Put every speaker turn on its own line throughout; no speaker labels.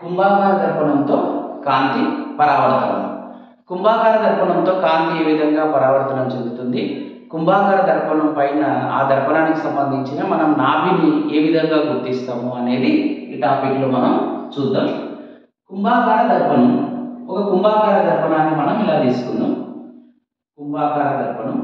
కుంభాకార దర్పణంతో కాంతి పరావర్తనం. కుంభాకార దర్పణంతో కాంతి ఏ విధంగా పరావర్తనం చెందుతుంది, కుంభాకార దర్పణం పైన ఆ దర్పణానికి సంబంధించిన మనం నాభిని ఏ విధంగా గుర్తిస్తాము అనేది ఈ టాపిక్లో మనం చూద్దాం. కుంభాకార దర్పణం, ఒక కుంభాకార దర్పణాన్ని మనం ఇలా తీసుకుందాం. కుంభాకార దర్పణం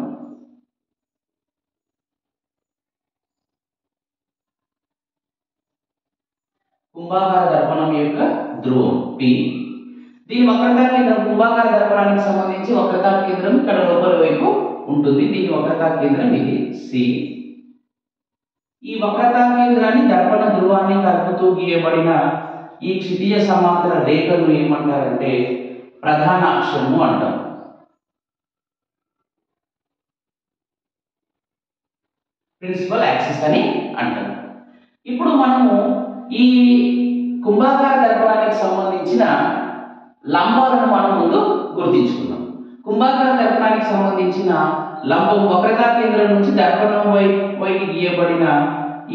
కుంభాకార దర్పణం యొక్క ధ్రువం P. దీని వక్రతా కేంద్రం కుంభాకార దర్పణానికి సంబంధించి వక్రతా కేంద్రం ఇక్కడ లోపల వైపు ఉంటుంది. దీని వక్రతా కేంద్రం ఇది C. ఈ వక్రతా కేంద్రాన్ని దర్పణ ధ్రువాన్ని కలుపుతూ గీయబడిన ఈ క్షితిజ సమాంతర రేఖను ఏమంటారంటే ప్రధాన అక్షము అంటాం. ప్రిన్సిపల్ యాక్సిస్ అని అంటాం. ఇప్పుడు మనము ఈ కుంభాకార దర్పణానికి సంబంధించిన లంబాలను మనం ముందు గుర్తించుకున్నాం. కుంభాకార దర్పణానికి సంబంధించిన లంబం వక్రతా కేంద్రం నుంచి దర్పణం వైపు గీయబడిన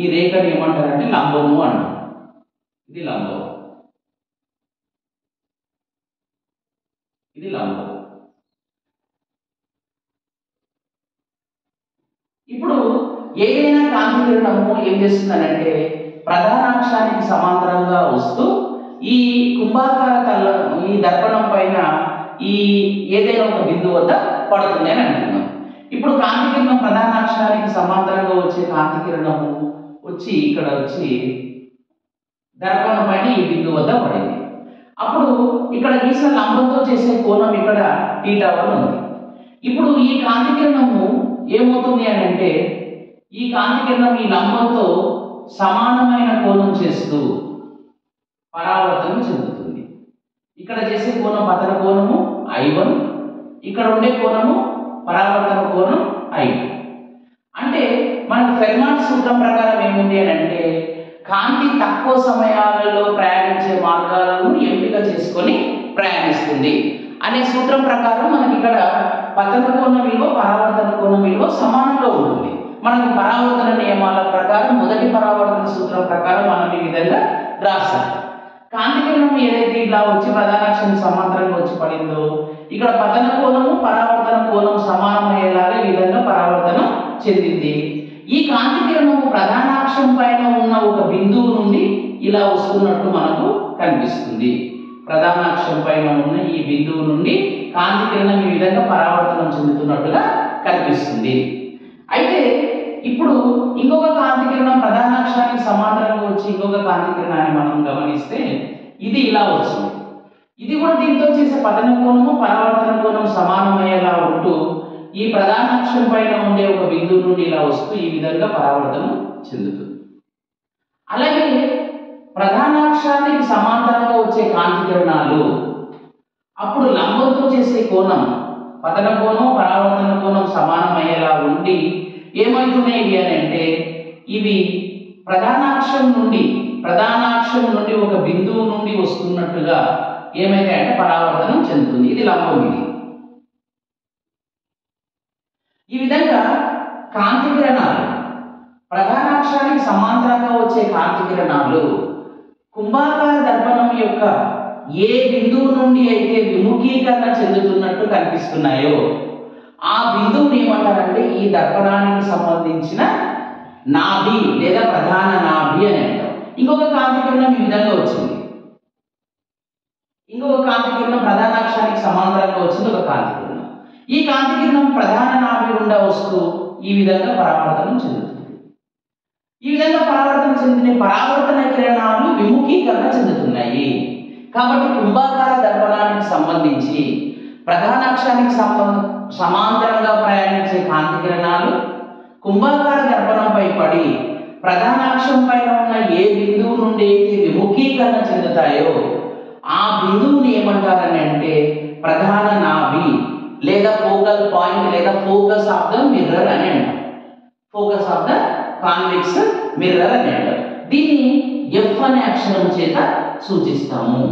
ఈ రేఖను ఏమంటారంటే లంబము అంటారు. ఇది లంబం, ఇది లంబం. ఇప్పుడు ఏదైనా కాంతి కిరణము ఏం చేస్తుందనంటే ప్రధాన అక్షానికి సమాంతరంగా వస్తూ ఈ కుంభాకార ఈ దర్పణం పైన ఈ ఏదైనా ఒక బిందువు వద్ద పడుతుంది అని అంటున్నాం. ఇప్పుడు కాంతి కిరణం ప్రధాన అక్షానికి సమాంతరంగా వచ్చే కాంతి కిరణము వచ్చి ఇక్కడ వచ్చి దర్పణం పైన ఈ బిందువు వద్ద పడింది. అప్పుడు ఇక్కడ గీసిన లంబంతో చేసే కోణం ఇక్కడ θ1 ఉంది. ఇప్పుడు ఈ కాంతి కిరణము ఏమవుతుంది అని అంటే ఈ కాంతి కిరణం ఈ లంబంతో సమానమైన కోణం చేస్తూ పరావర్తనం చెందుతుంది. ఇక్కడ చేసే కోణం పతన కోణము I1, ఇక్కడ ఉండే కోణము పరావర్తన కోణం I2. అంటే మనకు ఫెర్మాట్ సూత్రం ప్రకారం ఏముంది అని అంటే కాంతి తక్కువ సమయాలలో ప్రయాణించే మార్గాలను ఎంపిక చేసుకొని ప్రయాణిస్తుంది అనే సూత్రం ప్రకారం మనకి ఇక్కడ పతన కోణ విలువ పరావర్తన కోణ విలువ సమానంగా ఉంటుంది. మనకి పరావర్తన నియమాల ప్రకారం మొదటి పరావర్తన సూత్రం ప్రకారం మనం ఈ విధంగా రాస్తాం. కాంతి కిరణం ఏదైతే ఇలా వచ్చి ప్రధాన అక్షానికి సమాంతరంగా వచ్చి పడిందో ఇక్కడ పతన కోణము పరావర్తన కోణం సమానమయ్యేలాగా ఈ విధంగా పరావర్తనం చెందింది. ఈ కాంతి కిరణము ప్రధాన అక్షం పైన ఉన్న ఒక బిందువు నుండి ఇలా వస్తున్నట్టు మనకు కనిపిస్తుంది. ప్రధాన అక్షం పైన ఉన్న ఈ బిందువు నుండి కాంతి కిరణం ఈ విధంగా పరావర్తనం చెందుతున్నట్టుగా కనిపిస్తుంది. అయితే ఇప్పుడు ఇంకొక కాంతి కిరణం ప్రధాన అక్షానికి సమాంతరంగా వచ్చి ఇంకొక కాంతి కిరణాన్ని మనం గమనిస్తే ఇది ఇలా వచ్చింది. ఇది కూడా దీంతో చేసే పతన కోణము పరావర్తన కోణం సమానమయ్యేలా ఉంటూ ఈ ప్రధాన అక్షం పైన ఉండే ఒక బిందువు నుండి ఇలా వస్తూ ఈ విధంగా పరావర్తనం చెందుతుంది. అలాగే ప్రధాన అక్షానికి సమాంతరంగా వచ్చే కాంతి కిరణాలు అప్పుడు లంబంతో చేసే కోణం పతన కోణం పరావర్తన కోణం సమానమయ్యేలా ఉండి ఏమవుతున్నాయి అని అంటే ఇవి ప్రధానాక్షం నుండి ఒక బిందువు నుండి వస్తున్నట్టుగా ఏమైతే అంటే పరావర్తనం చెందుతుంది. ఇది లంబం. ఇది ఈ విధంగా కాంతి కిరణాలు ప్రధానాక్షానికి సమాంతరంగా వచ్చే కాంతి కిరణాలు కుంభాకార దర్పణం యొక్క ఏ బిందువు నుండి అయితే విముఖీకరణ చెందుతున్నట్టు కనిపిస్తున్నాయో ఆ బిందువుని ఏమంటారంటే ఈ దర్పణానికి సంబంధించిన నాభి లేదా ప్రధాన నాభి అని అంటాం. ఇంకొక కాంతి కిరణం ఈ విధంగా వచ్చింది. ఇంకొక కాంతి కిరణం ప్రధాన అక్షానికి సమాంతరంగా వచ్చింది ఒక కాంతి కిరణం. ఈ కాంతి కిరణం ప్రధాన నాభి గుండా వస్తూ ఈ విధంగా పరావర్తనం చెందుతుంది. ఈ విధంగా పరావర్తనం చెందిన పరావర్తన కిరణాలు విముఖీకరణ చెందుతున్నాయి. కాబట్టి కుంభాకార దర్పణానికి సంబంధించి ప్రధాన అక్షానికి సమాంతరంగా ప్రయాణించే కాంతి కిరణాలు కుంభాకార దర్పణంపై పడి ప్రధాన అక్షం పైన ఉన్న ఏ బిందువు నుండి అయితే విముఖీకరణ చెందుతాయో ఆ బిందువుని ఏమంటారని అంటే ప్రధాన నాభి లేదా ఫోకల్ పాయింట్ లేదా ఫోకస్ ఆఫ్ ద మిర్రర్ అని అంటారు. Focus of the convex mirror అని అంటారు. దీన్ని F అనే అక్షరం చేత సూచిస్తాము.